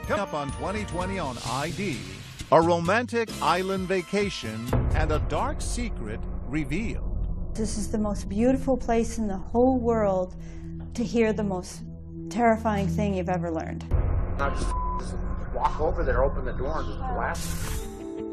Coming up on 2020 on ID, a romantic island vacation and a dark secret revealed. This is the most beautiful place in the whole world to hear the most terrifying thing you've ever learned. I just walk over there, open the door, and just blast.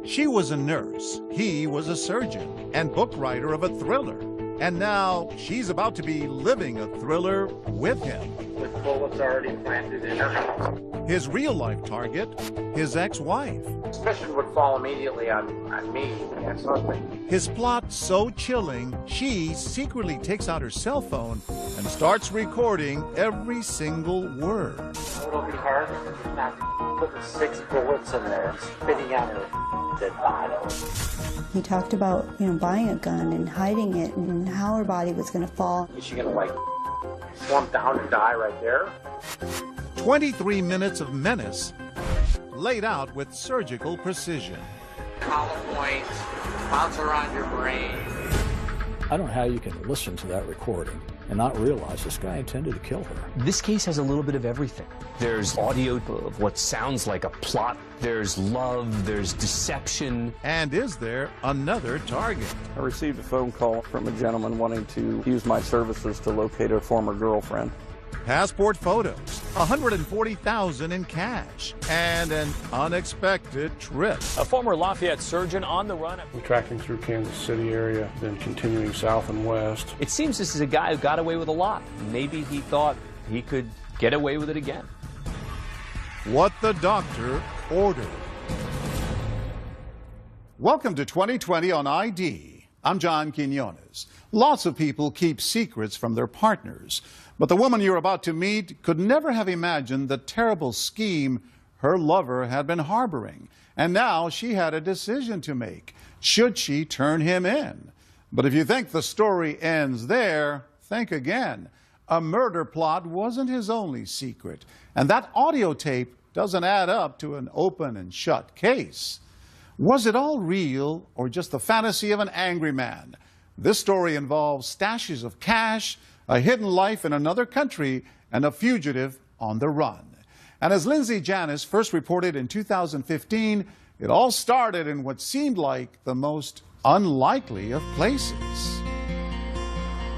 She was a nurse, he was a surgeon, and book writer of a thriller. And now she's about to be living a thriller with him. With bullets already planted in her. His real-life target, his ex-wife. Suspicion would fall immediately on me, ex-husband. His plot so chilling, she secretly takes out her cell phone and starts recording every single word. It'll be hard not putting 6 bullets in there and spitting out her dead body. He talked about, buying a gun and hiding it and how her body was going to fall. Is she gonna slump down and die right there? 23 minutes of menace laid out with surgical precision. Hollow points, bounce around your brain. I don't know how you can listen to that recording and not realize this guy intended to kill her. This case has a little bit of everything. There's audio of what sounds like a plot. There's love, there's deception. And is there another target? I received a phone call from a gentleman wanting to use my services to locate a former girlfriend. Passport photos, $140,000 in cash, and an unexpected trip. A former Lafayette surgeon on the run. We're tracking through Kansas City area, then continuing south and west. It seems this is a guy who got away with a lot. Maybe he thought he could get away with it again. What the doctor ordered. Welcome to 2020 on ID. I'm John Quinones. Lots of people keep secrets from their partners. But the woman you're about to meet could never have imagined the terrible scheme her lover had been harboring. And now she had a decision to make. Should she turn him in? But if you think the story ends there, think again. A murder plot wasn't his only secret. And that audio tape doesn't add up to an open and shut case. Was it all real or just the fantasy of an angry man? This story involves stashes of cash, a hidden life in another country, and a fugitive on the run. And as Lindsay Janis first reported in 2015, it all started in what seemed like the most unlikely of places.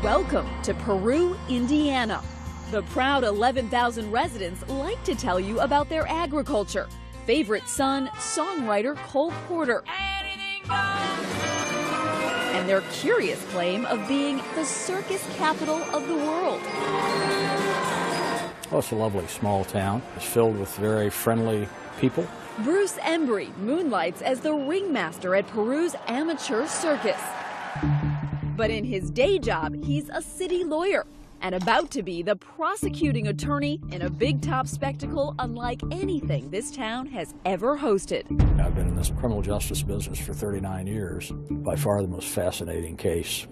Welcome to Peru, Indiana. The proud 11,000 residents like to tell you about their agriculture. Favorite son, songwriter Cole Porter. And their curious claim of being the circus capital of the world. Oh, it's a lovely small town. It's filled with very friendly people. Bruce Embry moonlights as the ringmaster at Peru's amateur circus. But in his day job, he's a city lawyer and about to be the prosecuting attorney in a big top spectacle unlike anything this town has ever hosted. I've been in this criminal justice business for 39 years. By far the most fascinating case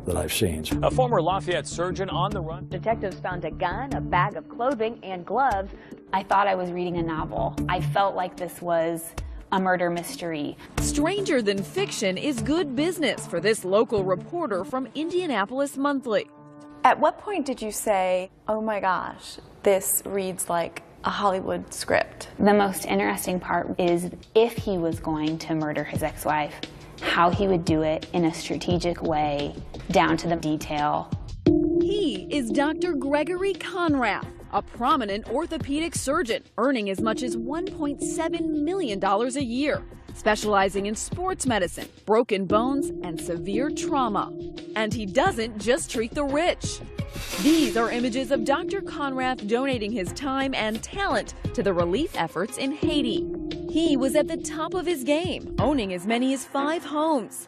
that I've seen. A former Lafayette surgeon on the run. Detectives found a gun, a bag of clothing, and gloves. I thought I was reading a novel. I felt like this was a murder mystery. Stranger than fiction is good business for this local reporter from Indianapolis Monthly. At what point did you say, oh my gosh, this reads like a Hollywood script? The most interesting part is if he was going to murder his ex-wife, how he would do it in a strategic way, down to the detail. He is Dr. Gregory Conrath, a prominent orthopedic surgeon, earning as much as $1.7 million a year, specializing in sports medicine, broken bones, and severe trauma. And he doesn't just treat the rich. These are images of Dr. Conrath donating his time and talent to the relief efforts in Haiti. He was at the top of his game, owning as many as 5 homes.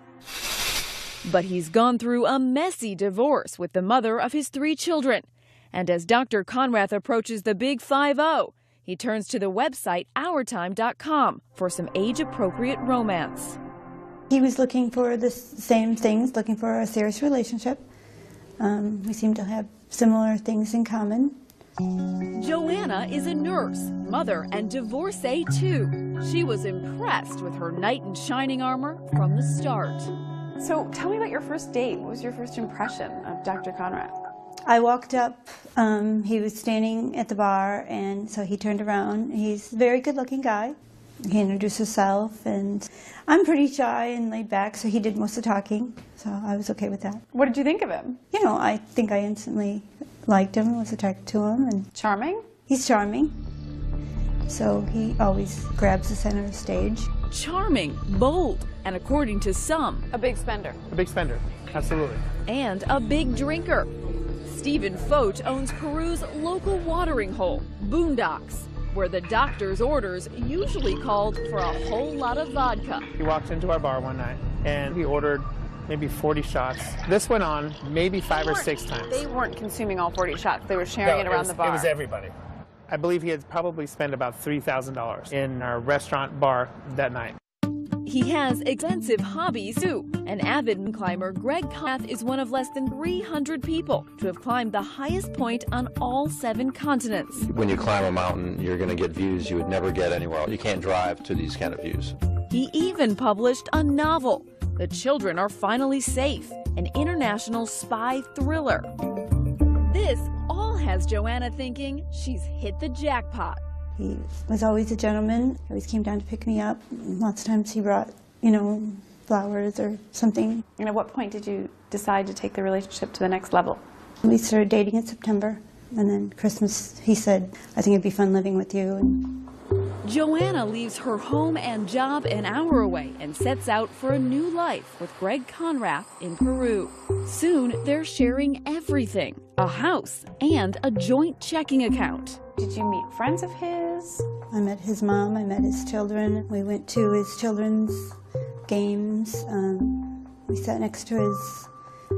But he's gone through a messy divorce with the mother of his 3 children. And as Dr. Conrath approaches the big 5-0, he turns to the website OurTime.com for some age-appropriate romance. He was looking for the same things, looking for a serious relationship. We seem to have similar things in common. Joanna is a nurse, mother, and divorcee too. She was impressed with her knight in shining armor from the start. So tell me about your first date. What was your first impression of Dr. Conrath? I walked up, he was standing at the bar, and so he turned around. He's a very good-looking guy. He introduced himself, and I'm pretty shy and laid back, so he did most of the talking, so I was okay with that. What did you think of him? You know, I think I instantly liked him, was attracted to him. And charming? He's charming, so he always grabs the center of the stage. Charming, bold, and according to some, a big spender. A big spender, absolutely. And a big drinker. Stephen Focht owns Peru's local watering hole, Boondocks, where the doctor's orders usually called for a whole lot of vodka. He walked into our bar one night and he ordered maybe 40 shots. This went on maybe 5 or 6 times. They weren't consuming all 40 shots. They were sharing it around the bar. It was everybody. I believe he had probably spent about $3,000 in our restaurant bar that night. He has extensive hobbies too. An avid climber, Greg Conrath is one of less than 300 people to have climbed the highest point on all 7 continents. When you climb a mountain, you're going to get views you would never get anywhere else. You can't drive to these kind of views. He even published a novel, The Children Are Finally Safe, an international spy thriller. This all has Joanna thinking she's hit the jackpot. He was always a gentleman, always came down to pick me up. Lots of times he brought, you know, flowers or something. And at what point did you decide to take the relationship to the next level? We started dating in September, and then Christmas he said, I think it'd be fun living with you. And Joanna leaves her home and job an hour away and sets out for a new life with Greg Conrath in Peru. Soon they're sharing everything, a house and a joint checking account. Did you meet friends of his? I met his mom, I met his children. We went to his children's games. We sat next to his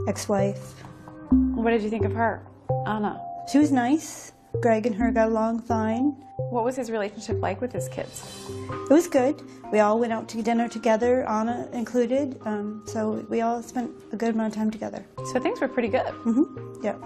ex-wife. What did you think of her, Anna? She was nice. Greg and her got along fine. What was his relationship like with his kids? It was good. We all went out to dinner together, Anna included, so we all spent a good amount of time together. So things were pretty good. Mm-hmm. Yeah.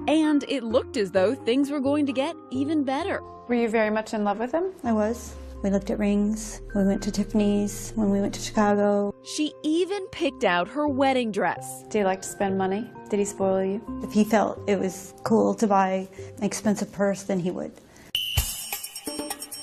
And it looked as though things were going to get even better. Were you very much in love with him? I was. We looked at rings. We went to Tiffany's when we went to Chicago. She even picked out her wedding dress. Do you like to spend money? Did he spoil you? If he felt it was cool to buy an expensive purse, then he would.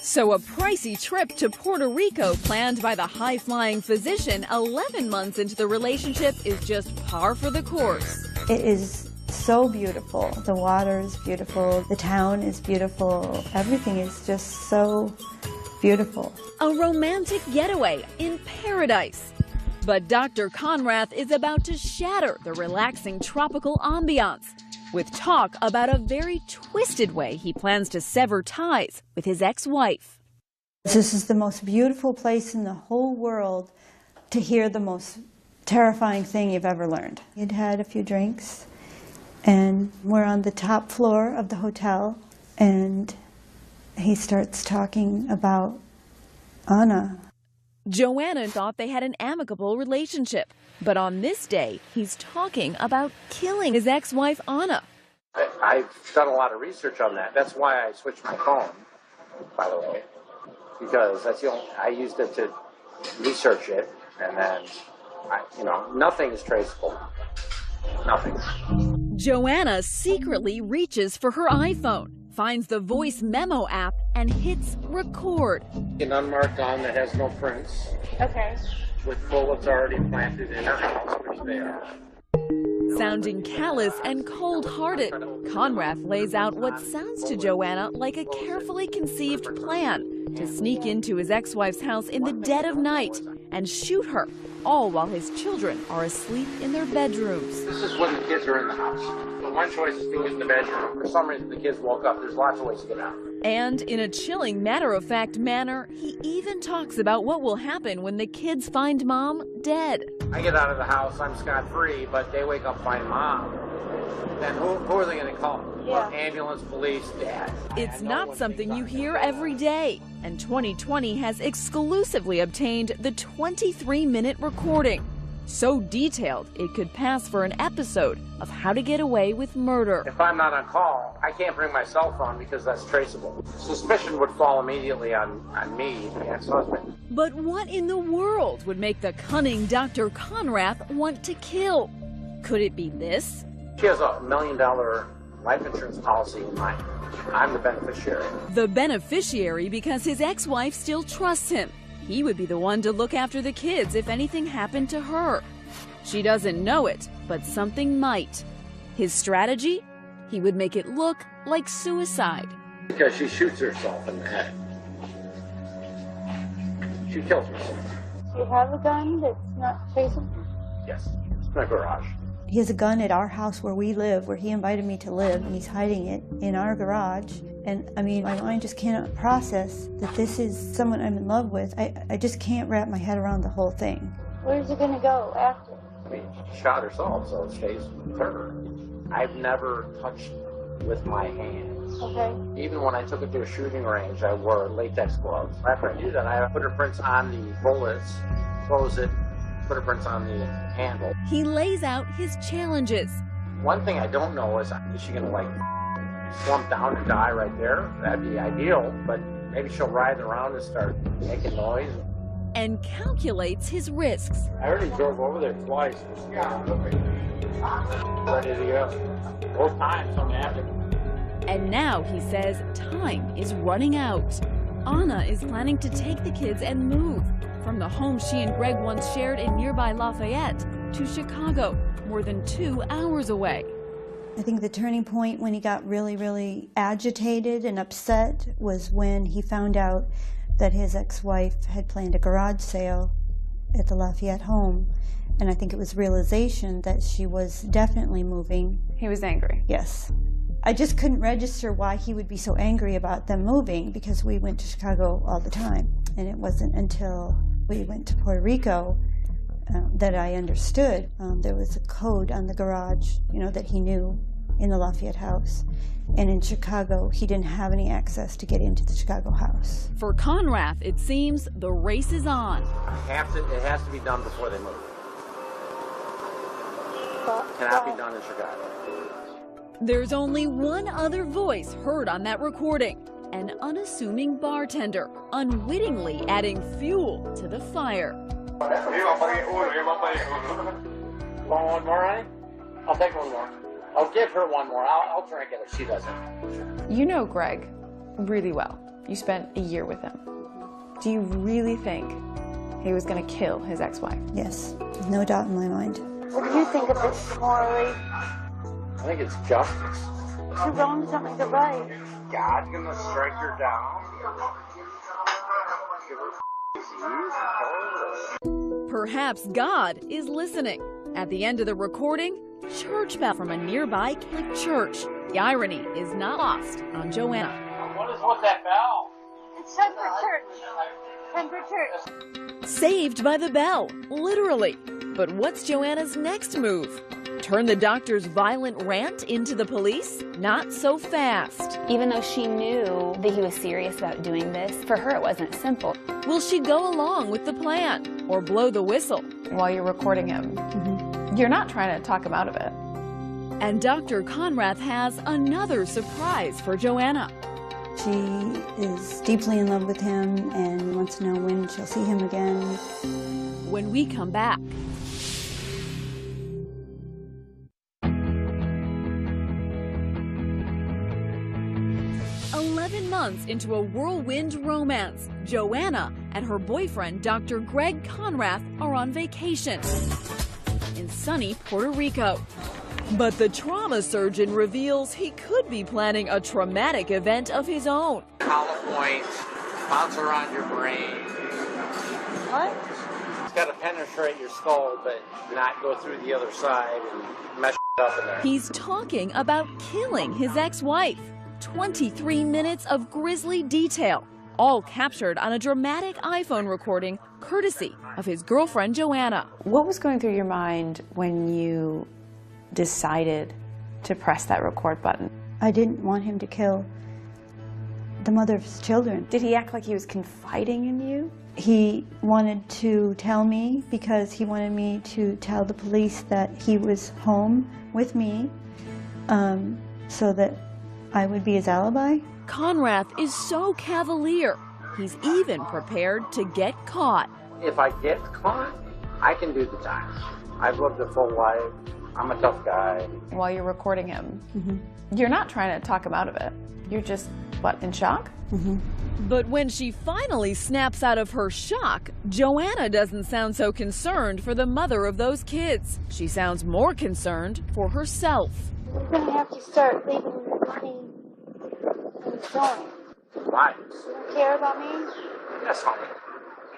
So a pricey trip to Puerto Rico planned by the high-flying physician 11 months into the relationship is just par for the course. It is so beautiful. The water is beautiful. The town is beautiful. Everything is just so beautiful. A romantic getaway in paradise. But Dr. Conrath is about to shatter the relaxing tropical ambiance with talk about a very twisted way he plans to sever ties with his ex-wife. This is the most beautiful place in the whole world to hear the most terrifying thing you've ever learned. He'd had a few drinks, and we're on the top floor of the hotel, and he starts talking about Anna. Joanna thought they had an amicable relationship, but on this day, he's talking about killing his ex-wife, Anna. I've done a lot of research on that. That's why I switched my phone, by the way, because that's the only, I used it to research it, and then, nothing is traceable. Nothing. Joanna secretly reaches for her iPhone, finds the voice memo app, and hits record. An unmarked gun that has no prints. Okay. With bullets already planted in her house, which they are. Sounding callous and cold-hearted, Conrath lays out what sounds to Joanna like a carefully conceived plan to sneak into his ex-wife's house in the dead of night and shoot her, all while his children are asleep in their bedrooms. This is when the kids are in the house. The one choice is to get in the bedroom. For some reason, the kids woke up. There's lots of ways to get out. And in a chilling, matter-of-fact manner, he even talks about what will happen when the kids find Mom dead. I get out of the house, I'm scot-free, but they wake up, find Mom. Then who are they going to call? Well, ambulance, police, Dad. It's not something you hear every day, and 2020 has exclusively obtained the 23-minute recording. So detailed, it could pass for an episode of How to Get Away with Murder. If I'm not on call, I can't bring my cell phone because that's traceable. Suspicion would fall immediately on me, the ex-husband. But what in the world would make the cunning Dr. Conrath want to kill? Could it be this? She has a $1 million life insurance policy in mine. I'm the beneficiary. The beneficiary because his ex-wife still trusts him. He would be the one to look after the kids if anything happened to her. She doesn't know it, but something might. His strategy? He would make it look like suicide. Because she shoots herself in the head. She kills herself. Do you have a gun that's not chasing? Yes, it's in my garage. He has a gun at our house where we live, where he invited me to live, and he's hiding it in our garage. And I mean, my mind just cannot process that this is someone I'm in love with. I just can't wrap my head around the whole thing. Where's it gonna go after? I mean, she shot herself, so it stays with her. I've never touched with my hands. Okay. Even when I took it to a shooting range, I wore latex gloves. After I do that, I put her prints on the bullets, close it, put her prints on the handle. He lays out his challenges. One thing I don't know is she gonna like slump down and die right there? That'd be ideal, but maybe she'll writhe around and start making noise. And calculates his risks. I already drove over there twice. Ready to go. Both times, something happened. And now he says time is running out. Anna is planning to take the kids and move from the home she and Greg once shared in nearby Lafayette to Chicago, more than 2 hours away. I think the turning point when he got really, really agitated and upset was when he found out that his ex-wife had planned a garage sale at the Lafayette home. And I think it was realization that she was definitely moving. He was angry. Yes. I just couldn't register why he would be so angry about them moving, because we went to Chicago all the time. And it wasn't until we went to Puerto Rico that I understood. There was a code on the garage, you know, that he knew in the Lafayette house. And in Chicago, he didn't have any access to get into the Chicago house. For Conrath, it seems the race is on. It has to be done before they move. Cannot be done in Chicago. There's only one other voice heard on that recording. An unassuming bartender, unwittingly adding fuel to the fire. Want one more, honey? I'll take one more. I'll give her one more. I'll drink it if she doesn't. You know Greg really well. You spent a year with him. Do you really think he was going to kill his ex-wife? Yes, no doubt in my mind. What do you think of this morally? I think it's justice. Two wrongs don't make a right. God's gonna strike her down. Perhaps God is listening. At the end of the recording, church bell from a nearby Catholic church. The irony is not lost on Joanna. What is with that bell? It's time for church. Time for church. Saved by the bell, literally. But what's Joanna's next move? Turn the doctor's violent rant into the police? Not so fast. Even though she knew that he was serious about doing this, for her it wasn't simple. Will she go along with the plan or blow the whistle? While you're recording him, you're not trying to talk him out of it. And Dr. Conrath has another surprise for Joanna. She is deeply in love with him and wants to know when she'll see him again. When we come back. 11 months into a whirlwind romance, Joanna and her boyfriend, Dr. Greg Conrath, are on vacation in sunny Puerto Rico. But the trauma surgeon reveals he could be planning a traumatic event of his own. Hollow points, bounce around your brain. What? It's got to penetrate your skull, but not go through the other side and mess up in there. He's talking about killing his ex-wife. 23 minutes of grisly detail, all captured on a dramatic iPhone recording courtesy of his girlfriend Joanna. What was going through your mind when you decided to press that record button? I didn't want him to kill the mother of his children. Did he act like he was confiding in you? He wanted to tell me because he wanted me to tell the police that he was home with me so that I would be his alibi. Conrath is so cavalier, he's even prepared to get caught. If I get caught, I can do the time. I've lived a full life. I'm a tough guy. While you're recording him, you're not trying to talk him out of it. You're just, what, in shock? But when she finally snaps out of her shock, Joanna doesn't sound so concerned for the mother of those kids. She sounds more concerned for herself. We're going to have to start leaving money in the phone. Why? You don't care about me? Yes, honey.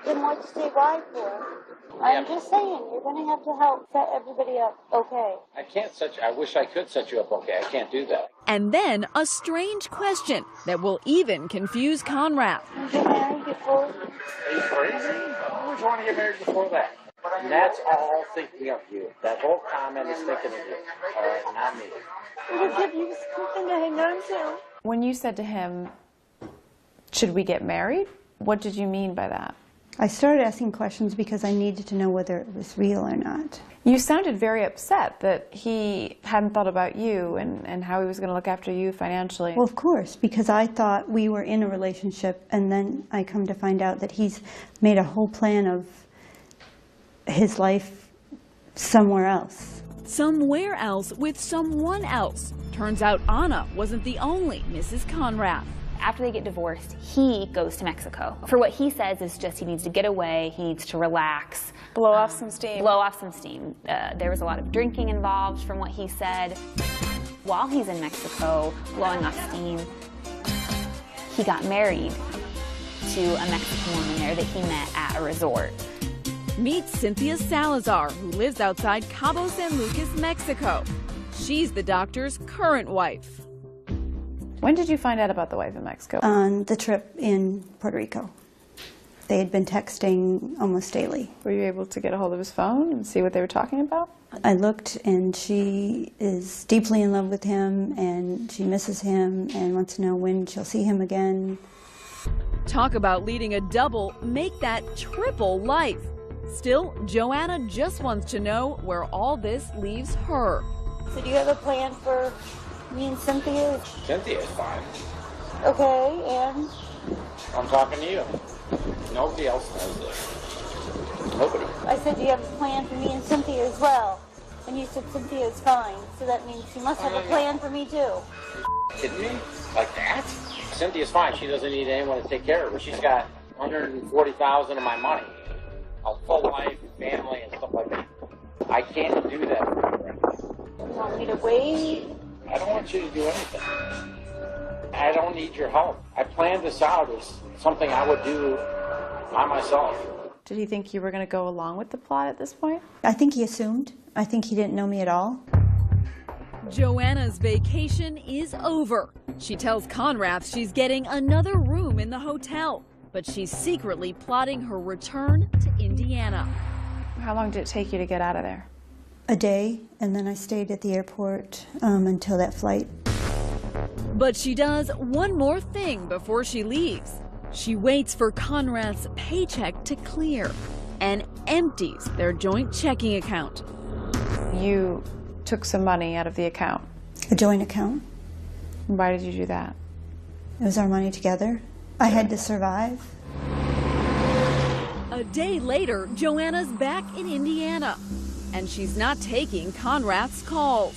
Then what'd you say why for? I'm just saying, you're going to have to help set everybody up okay. I can't I wish I could set you up okay. I can't do that. And then a strange question that will even confuse Conrad. Get married before? Are you crazy? I always want to get married before that. And that's all thinking of you. That whole comment is thinking of you. All right, not me. It'll give you something to hang on to. When you said to him, should we get married? What did you mean by that? I started asking questions because I needed to know whether it was real or not. You sounded very upset that he hadn't thought about you and how he was going to look after you financially. Well, of course, because I thought we were in a relationship, and then I come to find out that he's made a whole plan of his life somewhere else. Somewhere else with someone else. Turns out Anna wasn't the only Mrs. Conrad. After they get divorced, he goes to Mexico. For what he says is just he needs to get away, he needs to relax. Blow off some steam. Blow off some steam. There was a lot of drinking involved from what he said. While he's in Mexico, blowing off steam, he got married to a Mexican woman there that he met at a resort. Meet Cynthia Salazar, who lives outside Cabo San Lucas, Mexico. She's the doctor's current wife. When did you find out about the wife in Mexico? On the trip in Puerto Rico. They had been texting almost daily. Were you able to get a hold of his phone and see what they were talking about? I looked, and she is deeply in love with him, and she misses him and wants to know when she'll see him again. Talk about leading a double, make that triple life. Still, Joanna just wants to know where all this leaves her. So do you have a plan for me and Cynthia? Cynthia's fine. Okay, and? I'm talking to you. Nobody else knows this. Nobody. I said, do you have a plan for me and Cynthia as well? And you said Cynthia's fine, so that means you must have a plan for me too. Kidding me? Like that? Cynthia's fine. She doesn't need anyone to take care of her. She's got $140,000 of my money. A full life, family, and stuff like that. I can't do that for her. You want me to wait? I don't want you to do anything. I don't need your help. I planned this out as something I would do by myself. Did he think you were going to go along with the plot at this point? I think he assumed. I think he didn't know me at all. Joanna's vacation is over. She tells Conrad she's getting another room in the hotel, but she's secretly plotting her return to Indiana. How long did it take you to get out of there? A day, and then I stayed at the airport until that flight. But she does one more thing before she leaves. She waits for Conrad's paycheck to clear and empties their joint checking account. You took some money out of the account. A joint account. Why did you do that? It was our money together. I had to survive. A day later, Joanna's back in Indiana, and she's not taking Conrad's calls.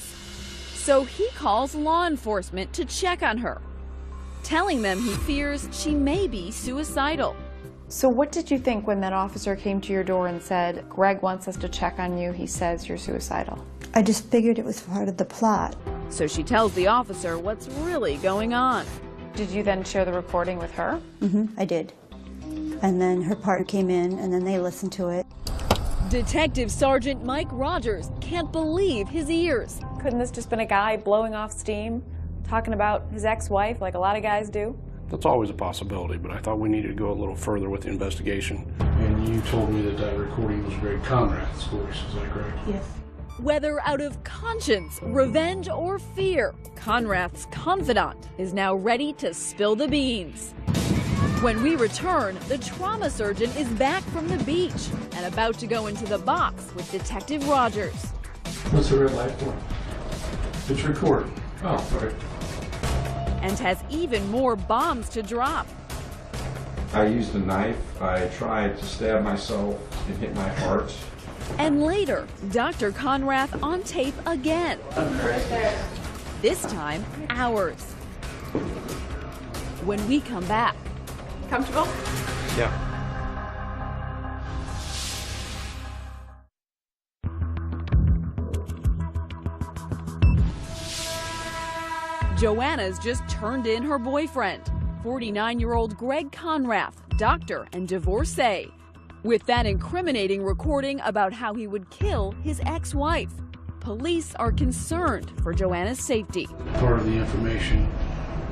So he calls law enforcement to check on her, telling them he fears she may be suicidal. So what did you think when that officer came to your door and said, Greg wants us to check on you, he says you're suicidal? I just figured it was part of the plot. So she tells the officer what's really going on. Did you then share the recording with her? I did. And then her partner came in, and then they listened to it. Detective Sergeant Mike Rogers can't believe his ears. Couldn't this just been a guy blowing off steam, talking about his ex-wife like a lot of guys do? That's always a possibility, but I thought we needed to go a little further with the investigation. And you told me that that recording was Greg Conrad's voice, is that correct? Yes. Whether out of conscience, revenge, or fear, Conrad's confidant is now ready to spill the beans. When we return, the trauma surgeon is back from the beach and about to go into the box with Detective Rogers. What's the red light for? It's recording. Oh, right. And has even more bombs to drop. I used a knife. I tried to stab myself and hit my heart. And later, Dr. Conrath on tape again. This time, hours. When we come back. Comfortable? Yeah. Joanna's just turned in her boyfriend, 49-year-old Greg Conrath, doctor and divorcee, with that incriminating recording about how he would kill his ex-wife. Police are concerned for Joanna's safety. Part of the information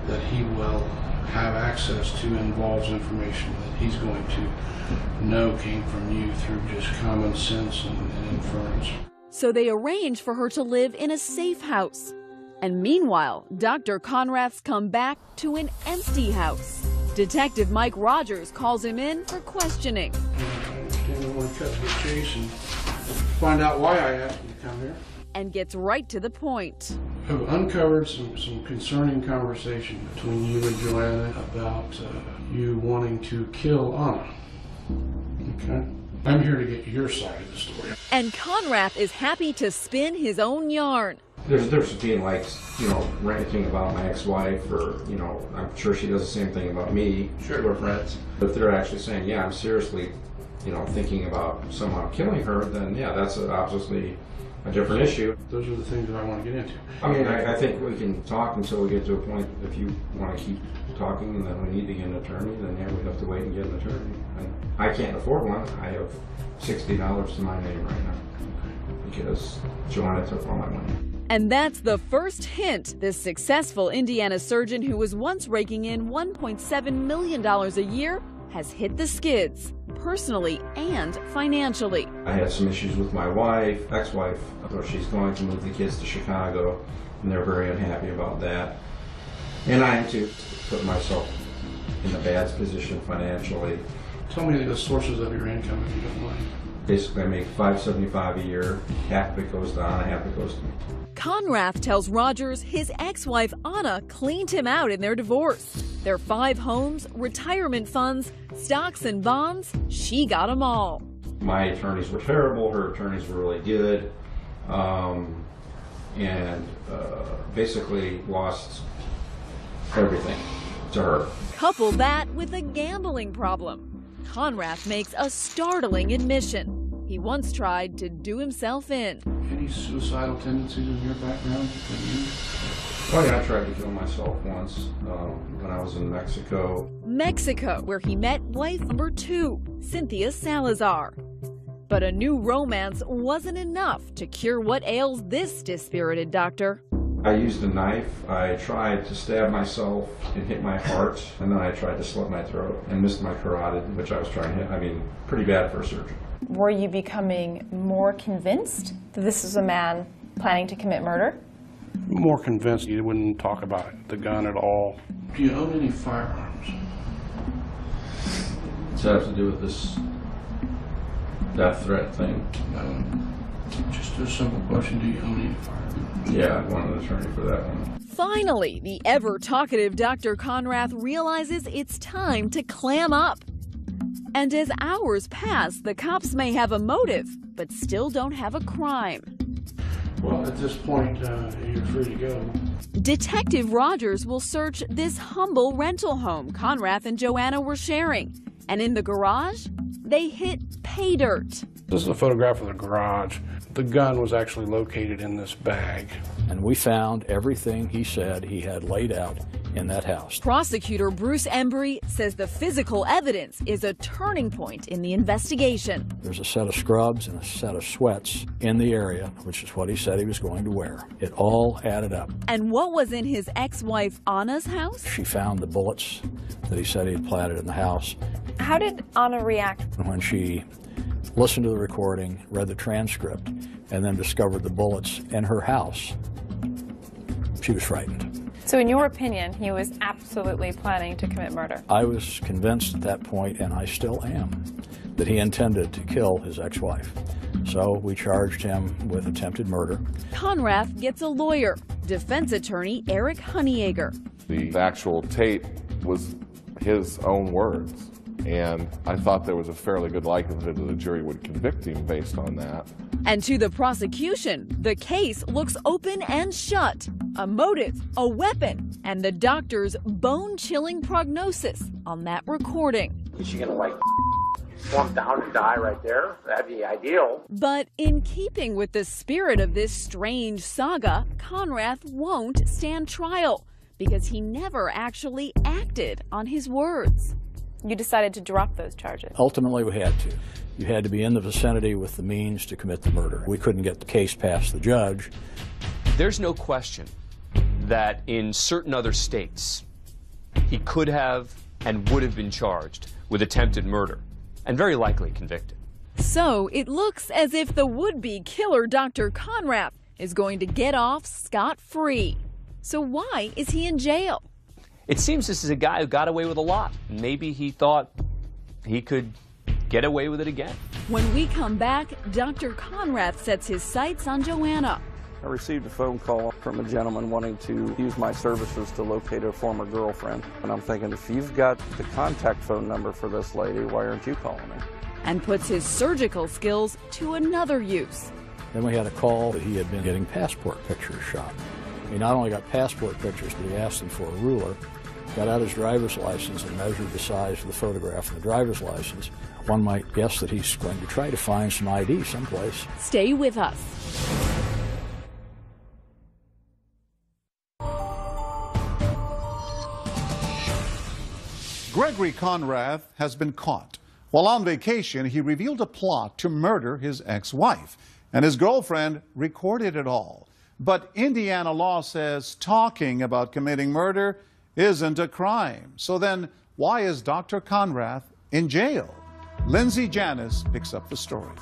that he will have access to involves information that he's going to know came from you through just common sense and inference. So they arrange for her to live in a safe house. And meanwhile, Dr. Conrath's come back to an empty house. Detective Mike Rogers calls him in for questioning. I want to cut to the chase and find out why I asked you to come here. And gets right to the point. I've uncovered some concerning conversation between you and Joanna about you wanting to kill Anna. Okay? I'm here to get your side of the story. And Conrath is happy to spin his own yarn. There's a difference between, like, ranting about my ex-wife, or, I'm sure she does the same thing about me. Sure, we're friends. But if they're actually saying, yeah, I'm seriously, thinking about somehow killing her, then yeah, that's obviously a different issue. Those are the things that I want to get into. I mean, I think we can talk until we get to a point. If you want to keep talking and then we need to get an attorney, then yeah, we have to wait and get an attorney. And I can't afford one. I have $60 to my name right now because Joanna took all my money. And that's the first hint this successful Indiana surgeon who was once raking in $1.7 million a year has hit the skids, personally and financially. I had some issues with my ex-wife. She's going to move the kids to Chicago, and they're very unhappy about that. And I am too, put myself in a bad position financially. Tell me the sources of your income, if you don't mind. Basically, I make $575 a year. Half of it goes to Anna, half of it goes to me. Conrath tells Rogers his ex-wife Anna cleaned him out in their divorce. Their 5 homes, retirement funds, stocks and bonds, she got them all. My attorneys were terrible, her attorneys were really good, and basically lost everything to her. Couple that with a gambling problem. Conrath makes a startling admission. He once tried to do himself in. Any suicidal tendencies in your background? Oh yeah, I tried to kill myself once when I was in Mexico. Mexico, where he met wife number 2, Cynthia Salazar. But a new romance wasn't enough to cure what ails this dispirited doctor. I used a knife. I tried to stab myself and hit my heart, and then I tried to slit my throat and missed my carotid, which I was trying to hit. I mean, pretty bad for a surgeon. Were you becoming more convinced that this is a man planning to commit murder? More convinced you wouldn't talk about the gun at all. Do you own any firearms? Does that have to do with this death threat thing? Just a simple question, do you own any firearms? Yeah, I want an attorney for that one. Finally, the ever-talkative Dr. Conrath realizes it's time to clam up. And as hours pass, the cops may have a motive, but still don't have a crime. Well, at this point, you're free to go. Detective Rogers will search this humble rental home Conrath and Joanna were sharing. And in the garage, they hit pay dirt. This is a photograph of the garage. The gun was actually located in this bag. And we found everything he said he had laid out in that house. Prosecutor Bruce Embry says the physical evidence is a turning point in the investigation. There's a set of scrubs and a set of sweats in the area, which is what he said he was going to wear. It all added up. And what was in his ex-wife Anna's house? She found the bullets that he said he had planted in the house. How did Anna react? When she listened to the recording, read the transcript, and then discovered the bullets in her house, she was frightened. So in your opinion, he was absolutely planning to commit murder? I was convinced at that point, and I still am, that he intended to kill his ex-wife. So we charged him with attempted murder. Conrath gets a lawyer, defense attorney Eric Honeyegger. The actual tape was his own words. And I thought there was a fairly good likelihood that the jury would convict him based on that. And to the prosecution, the case looks open and shut. A motive, a weapon, and the doctor's bone-chilling prognosis on that recording. Is she gonna like slump down and die right there? That'd be ideal. But in keeping with the spirit of this strange saga, Conrath won't stand trial because he never actually acted on his words. You decided to drop those charges. Ultimately, we had to. You had to be in the vicinity with the means to commit the murder. We couldn't get the case past the judge. There's no question that in certain other states, he could have and would have been charged with attempted murder and very likely convicted. So it looks as if the would-be killer Dr. Conrath is going to get off scot-free. So why is he in jail? It seems this is a guy who got away with a lot. Maybe he thought he could get away with it again. When we come back, Dr. Conrath sets his sights on Joanna. I received a phone call from a gentleman wanting to use my services to locate a former girlfriend. And I'm thinking, if you've got the contact phone number for this lady, why aren't you calling me? And puts his surgical skills to another use. Then we had a call that he had been getting passport pictures shot. He not only got passport pictures, but he asked them for a ruler, got out his driver's license and measured the size of the photograph of the driver's license. One might guess that he's going to try to find some ID someplace. Stay with us. Gregory Conrath has been caught. While on vacation, he revealed a plot to murder his ex-wife, and his girlfriend recorded it all. But Indiana law says talking about committing murder isn't a crime. So then, why is Dr. Conrath in jail? Lindsay Janis picks up the story.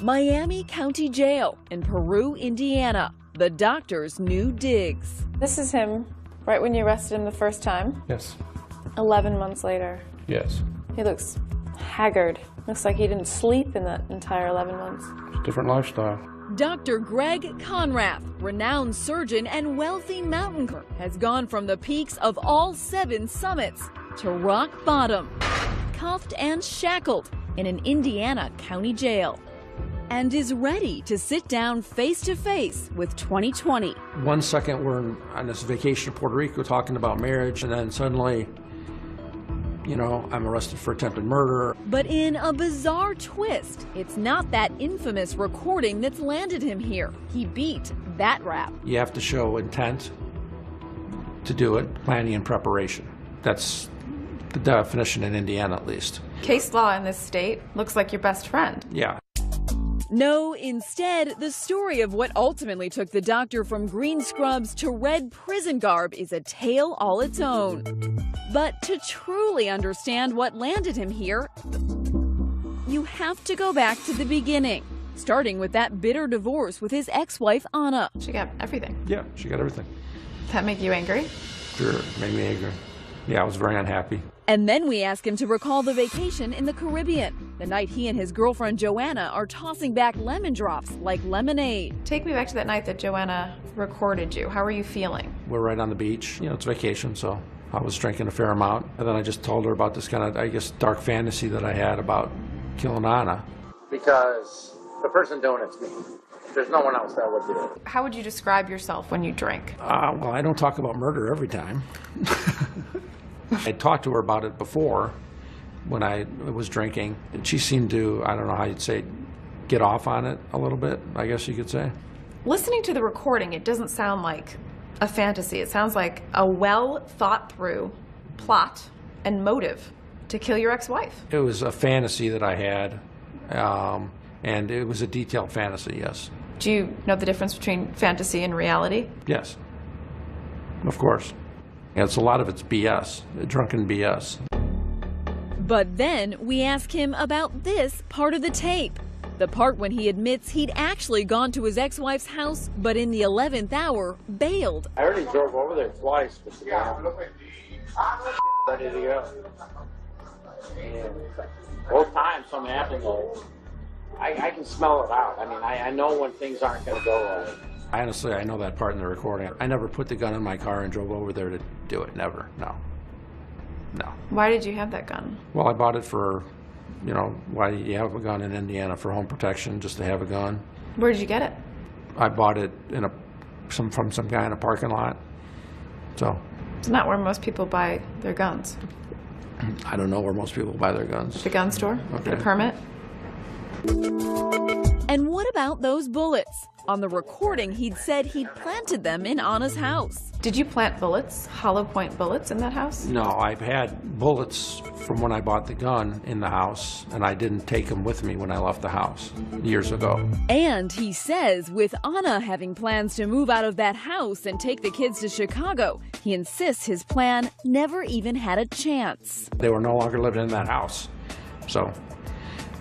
Miami County Jail in Peru, Indiana. The doctor's new digs. This is him right when you arrested him the first time. Yes. 11 months later. Yes. He looks haggard. Looks like he didn't sleep in that entire 11 months. It's a different lifestyle. Dr. Greg Conrath, renowned surgeon and wealthy mountain climber, has gone from the peaks of all 7 summits to rock bottom, cuffed and shackled in an Indiana county jail, and is ready to sit down face to face with 2020. 1 second we're on this vacation to Puerto Rico talking about marriage, and then suddenly, you know, I'm arrested for attempted murder. But in a bizarre twist, it's not that infamous recording that's landed him here. He beat that rap. You have to show intent to do it, planning and preparation. That's the definition in Indiana, at least. Case law in this state looks like your best friend. Yeah. No, instead, the story of what ultimately took the doctor from green scrubs to red prison garb is a tale all its own. But to truly understand what landed him here, you have to go back to the beginning, starting with that bitter divorce with his ex-wife, Anna. She got everything. Yeah, she got everything. That make you angry? Sure, it made me angry. Yeah, I was very unhappy. And then we ask him to recall the vacation in the Caribbean, the night he and his girlfriend Joanna are tossing back lemon drops like lemonade. Take me back to that night that Joanna recorded you. How were you feeling? We're right on the beach. You know, it's vacation, so I was drinking a fair amount. And then I just told her about this kind of, I guess, dark fantasy that I had about killing Anna. Because the person doing it's me. There's no one else that would do it. How would you describe yourself when you drink? Well, I don't talk about murder every time. I talked to her about it before when I was drinking. And she seemed to, I don't know how you'd say, get off on it a little bit, I guess you could say. Listening to the recording, it doesn't sound like a fantasy. It sounds like a well-thought-through plot and motive to kill your ex-wife. It was a fantasy that I had, and it was a detailed fantasy, yes. Do you know the difference between fantasy and reality? Yes, of course. It's a lot of it's BS, drunken BS. But then we ask him about this part of the tape. The part when he admits he'd actually gone to his ex-wife's house, but in the 11th hour, bailed. I already drove over there twice, but ready to go. And both times something happened, I can smell it out. I mean, I know when things aren't going to go right. Honestly, I know that part in the recording. I never put the gun in my car and drove over there to do it. Never, no. No. Why did you have that gun? Well, I bought it for, why do you have a gun in Indiana? For home protection, just to have a gun. Where did you get it? I bought it from some guy in a parking lot. So. It's not where most people buy their guns. I don't know where most people buy their guns. The gun store? Okay. Get a permit? And what about those bullets? On the recording, he'd said he'd planted them in Anna's house. Did you plant bullets, hollow point bullets, in that house? No, I've had bullets from when I bought the gun in the house, and I didn't take them with me when I left the house years ago. And he says with Anna having plans to move out of that house and take the kids to Chicago, he insists his plan never even had a chance. They were no longer living in that house, so,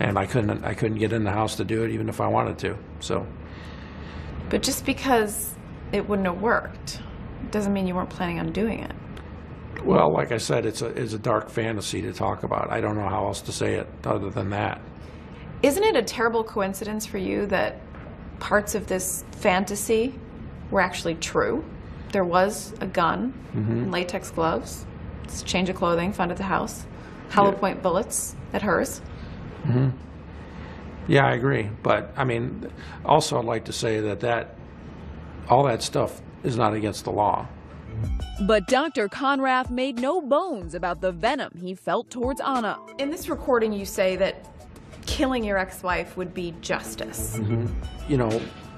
and I couldn't get in the house to do it even if I wanted to, so. But just because it wouldn't have worked doesn't mean you weren't planning on doing it. Well, like I said, it's a dark fantasy to talk about. I don't know how else to say it other than that. Isn't it a terrible coincidence for you that parts of this fantasy were actually true? There was a gun, latex gloves, change of clothing found at the house, hollow point bullets at hers. Yeah, I agree. But, I mean, also I'd like to say that all that stuff is not against the law. But Dr. Conrath made no bones about the venom he felt towards Anna. In this recording, you say that killing your ex-wife would be justice.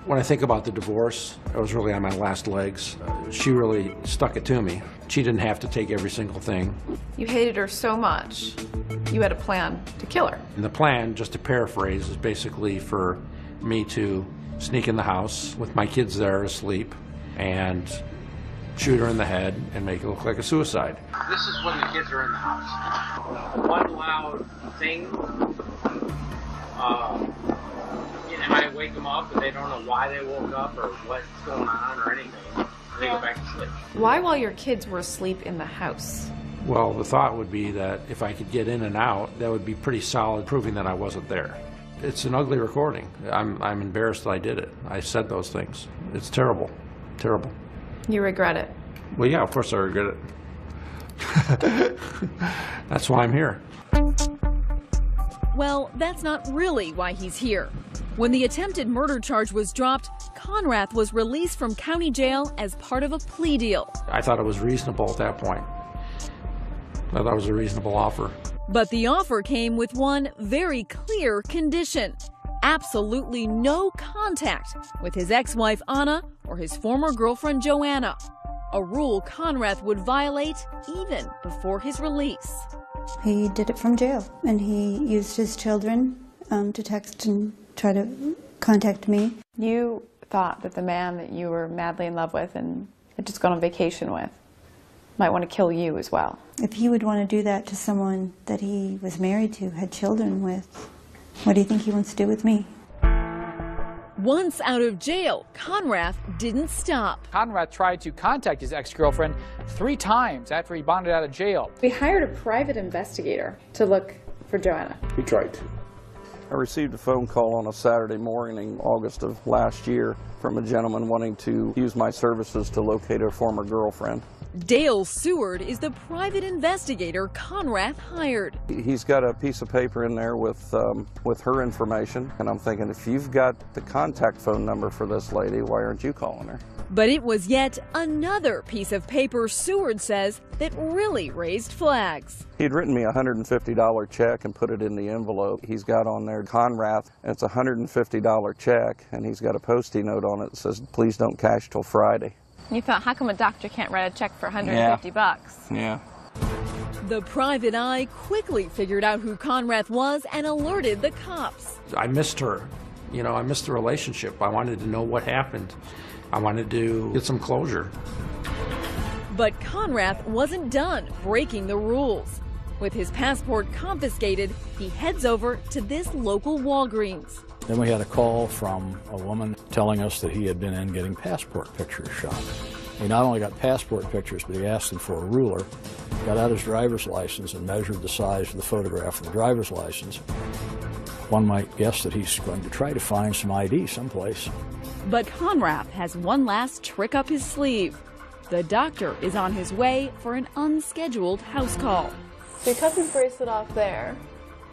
When I think about the divorce, I was really on my last legs. She really stuck it to me. She didn't have to take every single thing. You hated her so much, you had a plan to kill her. And the plan, just to paraphrase, is basically for me to sneak in the house with my kids there asleep and shoot her in the head and make it look like a suicide. This is when the kids are in the house. One loud thing, and I wake them up and they don't know why they woke up or what's going on or anything. And they go back to sleep. Why while your kids were asleep in the house? Well, the thought would be that if I could get in and out, that would be pretty solid proving that I wasn't there. It's an ugly recording. I'm embarrassed that I did it. I said those things. It's terrible. Terrible. You regret it? Well, yeah, of course I regret it. That's why I'm here. Well, that's not really why he's here. When the attempted murder charge was dropped, Conrath was released from county jail as part of a plea deal. I thought it was reasonable at that point. I thought it was a reasonable offer. But the offer came with one very clear condition: absolutely no contact with his ex-wife Anna or his former girlfriend Joanna, a rule Conrath would violate even before his release. He did it from jail, and he used his children to text and try to contact me. You thought that the man that you were madly in love with and had just gone on vacation with might want to kill you as well. If he would want to do that to someone that he was married to, had children with, what do you think he wants to do with me? Once out of jail, Conrath didn't stop. Conrath tried to contact his ex-girlfriend 3 times after he bonded out of jail. We hired a private investigator to look for Joanna. We tried to. I received a phone call on a Saturday morning, August of last year, from a gentleman wanting to use my services to locate a former girlfriend. Dale Seward is the private investigator Conrath hired. He's got a piece of paper in there with her information, and I'm thinking, if you've got the contact phone number for this lady, why aren't you calling her? But it was yet another piece of paper, Seward says, that really raised flags. He'd written me a $150 check and put it in the envelope. He's got on there Conrath, and it's a $150 check, and he's got a Post-it note on it that says, please don't cash till Friday. You thought, how come a doctor can't write a check for $150 bucks? Yeah. The private eye quickly figured out who Conrath was and alerted the cops. I missed her. I missed the relationship. I wanted to know what happened. I wanted to get some closure. But Conrath wasn't done breaking the rules. With his passport confiscated, he heads over to this local Walgreens. Then we had a call from a woman telling us that he had been in getting passport pictures shot. He not only got passport pictures, but he asked them for a ruler, got out his driver's license and measured the size of the photograph of the driver's license. One might guess that he's going to try to find some ID someplace. But Conrath has one last trick up his sleeve. The doctor is on his way for an unscheduled house call. So he cuts his bracelet off there.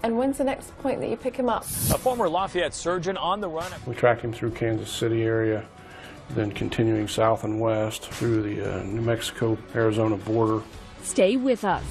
And when's the next point that you pick him up? A former Lafayette surgeon on the run. We tracked him through Kansas City area, then continuing south and west through the New Mexico-Arizona border. Stay with us.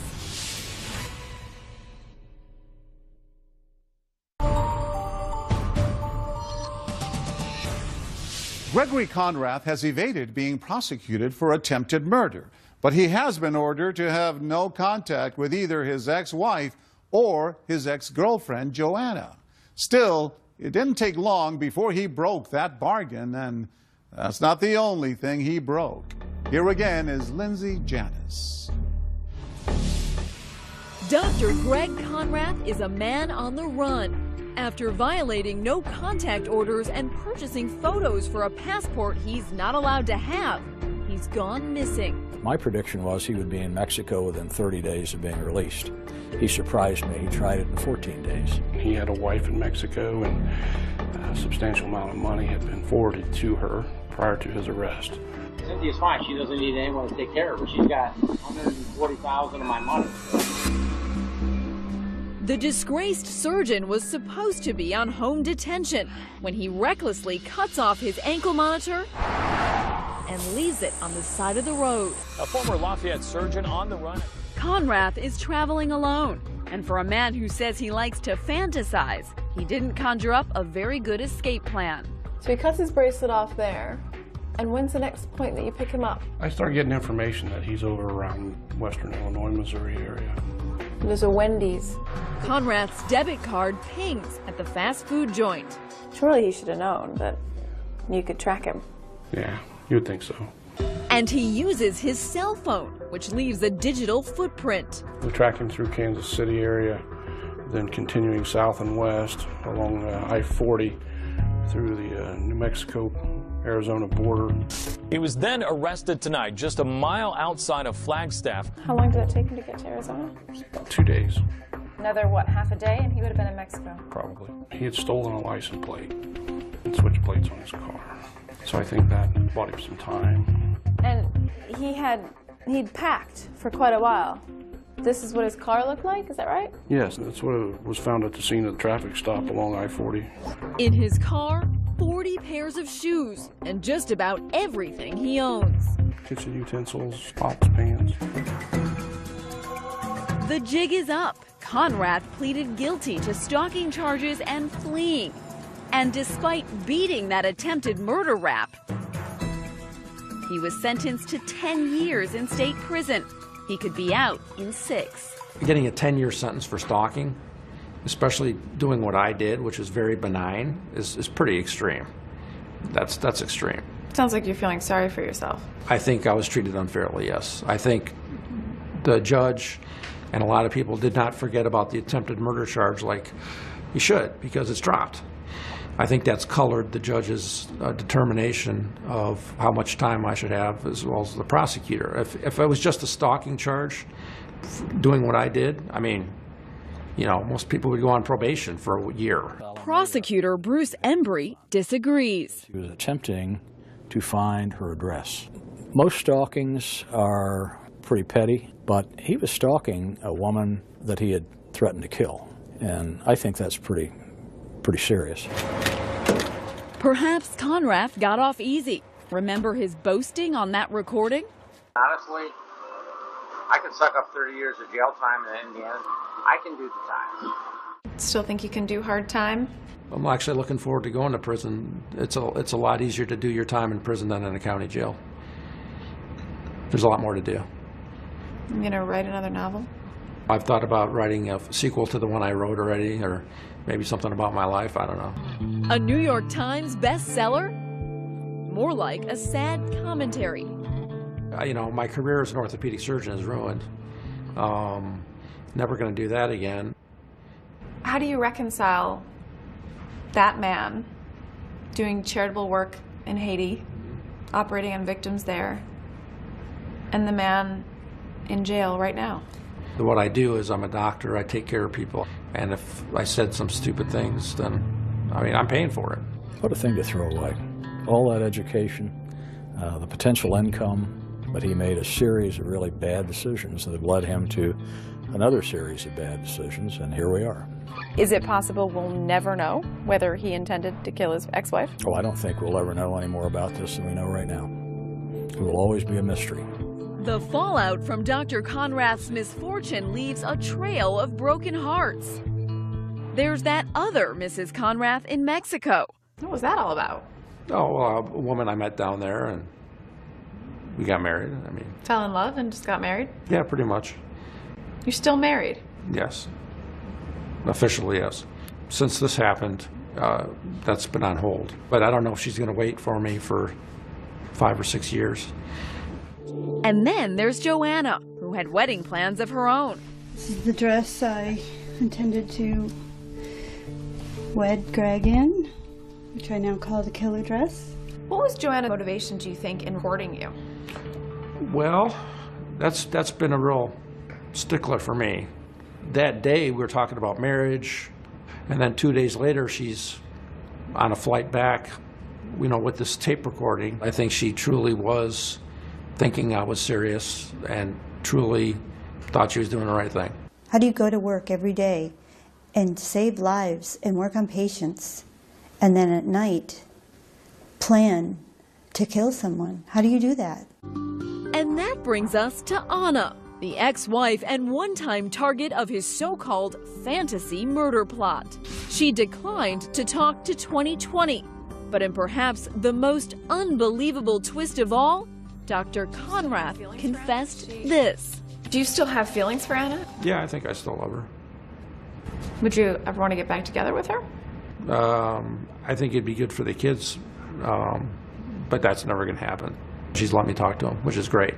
Gregory Conrath has evaded being prosecuted for attempted murder, but he has been ordered to have no contact with either his ex-wife or his ex-girlfriend, Joanna. Still, it didn't take long before he broke that bargain, and that's not the only thing he broke. Here again is Lindsay Janis. Dr. Greg Conrath is a man on the run. After violating no-contact orders and purchasing photos for a passport he's not allowed to have, he's gone missing. My prediction was he would be in Mexico within 30 days of being released. He surprised me. He tried it in 14 days. He had a wife in Mexico, and a substantial amount of money had been forwarded to her prior to his arrest. Cynthia's fine. She doesn't need anyone to take care of her. She's got $140,000 of my money. The disgraced surgeon was supposed to be on home detention when he recklessly cuts off his ankle monitor and leaves it on the side of the road. A former Lafayette surgeon on the run. Conrath is traveling alone, and for a man who says he likes to fantasize, he didn't conjure up a very good escape plan. So he cuts his bracelet off there. And when's the next point that you pick him up? I started getting information that he's over around western Illinois, Missouri area. There's a Wendy's. Conrath's debit card pings at the fast food joint. Surely he should have known that you could track him. Yeah, you would think so. And he uses his cell phone, which leaves a digital footprint. We tracked him through Kansas City area, then continuing south and west along I-40 through the New Mexico-Arizona border. He was then arrested tonight, just a mile outside of Flagstaff. How long did it take him to get to Arizona? About 2 days, Another, what, half a day, and he would have been in Mexico? probably. He had stolen a license plate and switched plates on his car. So I think that bought him some time. And he'd packed for quite a while. This is what his car looked like, is that right? Yes, that's what was found at the scene of the traffic stop along I-40. In his car, 40 pairs of shoes and just about everything he owns. Kitchen utensils, pots, pans. The jig is up. Conrath pleaded guilty to stalking charges and fleeing. And despite beating that attempted murder rap, he was sentenced to 10 years in state prison. He could be out in 6. Getting a 10-year sentence for stalking, especially doing what I did, which is very benign, is pretty extreme. That's extreme. Sounds like you're feeling sorry for yourself. I think I was treated unfairly, yes. I think the judge and a lot of people did not forget about the attempted murder charge like you should, because it's dropped. I think that's colored the judge's determination of how much time I should have, as well as the prosecutor. If it was just a stalking charge, doing what I did, I mean, you know, most people would go on probation for a year. Prosecutor Bruce Embry disagrees. He was attempting to find her address. Most stalkings are pretty petty, but he was stalking a woman that he had threatened to kill, and I think that's pretty serious. Perhaps Conrath got off easy. Remember his boasting on that recording? Honestly, I could suck up 30 years of jail time, and in the end, I can do the time. Still think you can do hard time? I'm actually looking forward to going to prison. It's a lot easier to do your time in prison than in a county jail. There's a lot more to do. I'm going to write another novel? I've thought about writing a sequel to the one I wrote already, or maybe something about my life, I don't know. A New York Times bestseller? More like a sad commentary. You know, my career as an orthopedic surgeon is ruined. Never going to do that again. How do you reconcile that man doing charitable work in Haiti, operating on victims there, and the man in jail right now? What I do is I'm a doctor, I take care of people, and if I said some stupid things, then, I mean, I'm paying for it. What a thing to throw away. All that education, the potential income, but he made a series of really bad decisions that have led him to another series of bad decisions, and here we are. Is it possible we'll never know whether he intended to kill his ex-wife? Oh, I don't think we'll ever know any more about this than we know right now. It will always be a mystery. The fallout from Dr. Conrath's misfortune leaves a trail of broken hearts. There's that other Mrs. Conrath in Mexico. What was that all about? Oh, a woman I met down there, and we got married. I mean, Fell in love and just got married? yeah, pretty much. You're still married? Yes. Officially, yes. Since this happened, that's been on hold. But I don't know if she's going to wait for me for 5 or 6 years. And then there's Joanna, who had wedding plans of her own. This is the dress I intended to wed Greg in, which I now call the killer dress. What was Joanna's motivation, do you think, in courting you? Well, that's been a real stickler for me. That day we were talking about marriage, and then 2 days later she's on a flight back, you know, with this tape recording. I think she truly was thinking I was serious and truly thought she was doing the right thing. How do you go to work every day and save lives and work on patients, and then at night plan to kill someone? How do you do that? And that brings us to Anna, the ex-wife and one-time target of his so-called fantasy murder plot. She declined to talk to 2020, but in perhaps the most unbelievable twist of all, Dr. Conrath confessed this. Do you still have feelings for Anna? Yeah, I think I still love her. Would you ever want to get back together with her? I think it'd be good for the kids, but that's never going to happen. She's let me talk to him, which is great.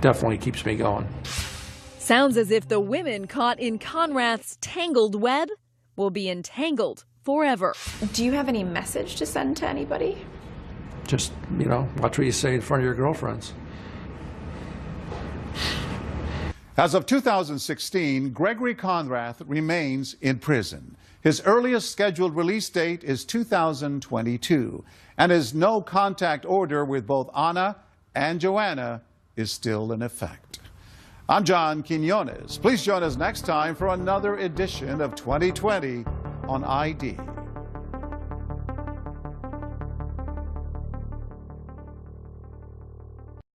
Definitely keeps me going. Sounds as if the women caught in Conrath's tangled web will be entangled forever. Do you have any message to send to anybody? Just, you know, watch what you say in front of your girlfriends. As of 2016, Gregory Conrath remains in prison. His earliest scheduled release date is 2022, and his no-contact order with both Anna and Joanna is still in effect. I'm John Quinones. Please join us next time for another edition of 2020 on ID.